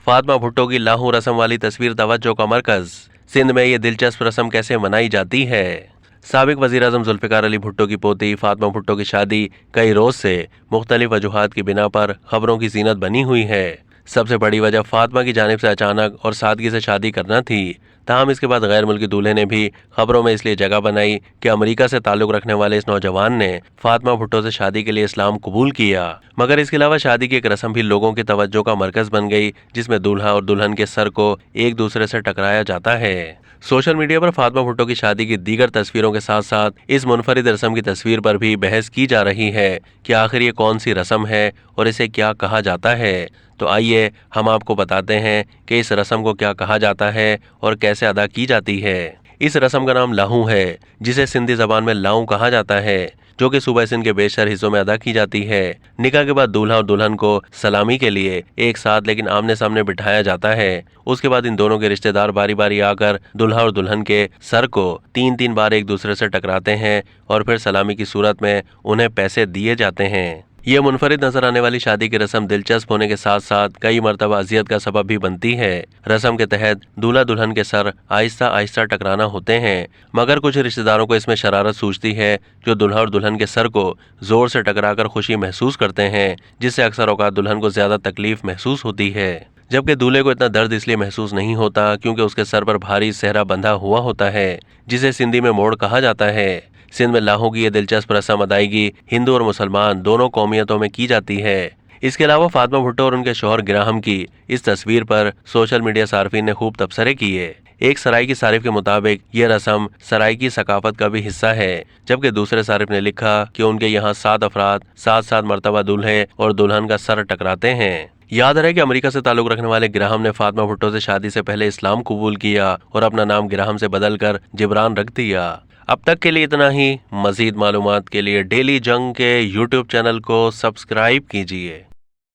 फातिमा भुट्टो की लाहू रस्म वाली तस्वीर तवज्जो का मरकज। सिंध में ये दिलचस्प रस्म कैसे मनाई जाती है। साबिक वज़ीर-ए-आज़म जुल्फ़िकार अली भुट्टो की पोती फातिमा भुट्टो की शादी कई रोज से मुख्तलिफ वजूहात की बिना पर खबरों की ज़ीनत बनी हुई है। सबसे बड़ी वजह फातिमा की जानिब से अचानक और सादगी से शादी करना थी। ताहम इसके बाद गैर मुल्की दूल्हे ने भी खबरों में इसलिए जगह बनाई कि अमेरिका से ताल्लुक रखने वाले इस नौजवान ने फातिमा भुट्टो से शादी के लिए इस्लाम कबूल किया। मगर इसके अलावा शादी की एक रस्म भी लोगों की तवज्जो का मरकज बन गई, जिसमें दूल्हा और दुल्हन के सर को एक दूसरे से टकराया जाता है। सोशल मीडिया पर फातिमा भुट्टो की शादी की दीगर तस्वीरों के साथ साथ इस मुनफरिद रस्म की तस्वीर पर भी बहस की जा रही है कि आखिर ये कौन सी रस्म है और इसे क्या कहा जाता है। तो आइए हम आपको बताते हैं कि इस रस्म को क्या कहा जाता है और कैसे अदा की जाती है। इस रस्म का नाम लाहू है, जिसे सिंधी जबान में लाऊं कहा जाता है, जो कि सूबा सिंध के बेशतर हिस्सों में अदा की जाती है। निकाह के बाद दूल्हा और दुल्हन को सलामी के लिए एक साथ लेकिन आमने सामने बिठाया जाता है। उसके बाद इन दोनों के रिश्तेदार बारी बारी आकर दूल्हा और दुल्हन के सर को 3-3 बार एक दूसरे से टकराते हैं और फिर सलामी की सूरत में उन्हें पैसे दिए जाते हैं। ये मुनफरिद नजर आने वाली शादी की रस्म दिलचस्प होने के साथ साथ कई मरतबा अजियत का सबब भी बनती है। रस्म के तहत दूल्हा दुल्हन के सर आहिस्ता आहिस्ता टकराना होते हैं, मगर कुछ रिश्तेदारों को इसमें शरारत सूझती है, जो दूल्हा और दुल्हन के सर को जोर से टकराकर खुशी महसूस करते हैं, जिससे अक्सर औकात दुल्हन को ज्यादा तकलीफ महसूस होती है, जबकि दूल्हे को इतना दर्द इसलिए महसूस नहीं होता क्योंकि उसके सर पर भारी सेहरा बंधा हुआ होता है, जिसे सिंधी में मोड़ कहा जाता है। सिंध में लाहू की यह दिलचस्प रस्म अदायगी हिंदू और मुसलमान दोनों कौमियतों में की जाती है। इसके अलावा फातिमा भुट्टो और उनके शौहर ग्राहम की इस तस्वीर पर सोशल मीडिया सार्फिन ने खूब तबसरे किए। एक सराइकी सारिफ के मुताबिक ये रस्म सराइकी सकाफत का भी हिस्सा है, जबकि दूसरे सारिफ ने लिखा कि उनके यहाँ 7 अफराद 7 मरतबा दूल्हे और दुल्हन का सर टकराते हैं। याद रहे कि अमेरिका से ताल्लुक रखने वाले ग्राहम ने फातिमा भुट्टो से शादी से पहले इस्लाम कबूल किया और अपना नाम ग्राहम से बदलकर जिब्रान रख दिया। अब तक के लिए इतना ही। मजीद मालूमात के लिए डेली जंग के YouTube चैनल को सब्सक्राइब कीजिए।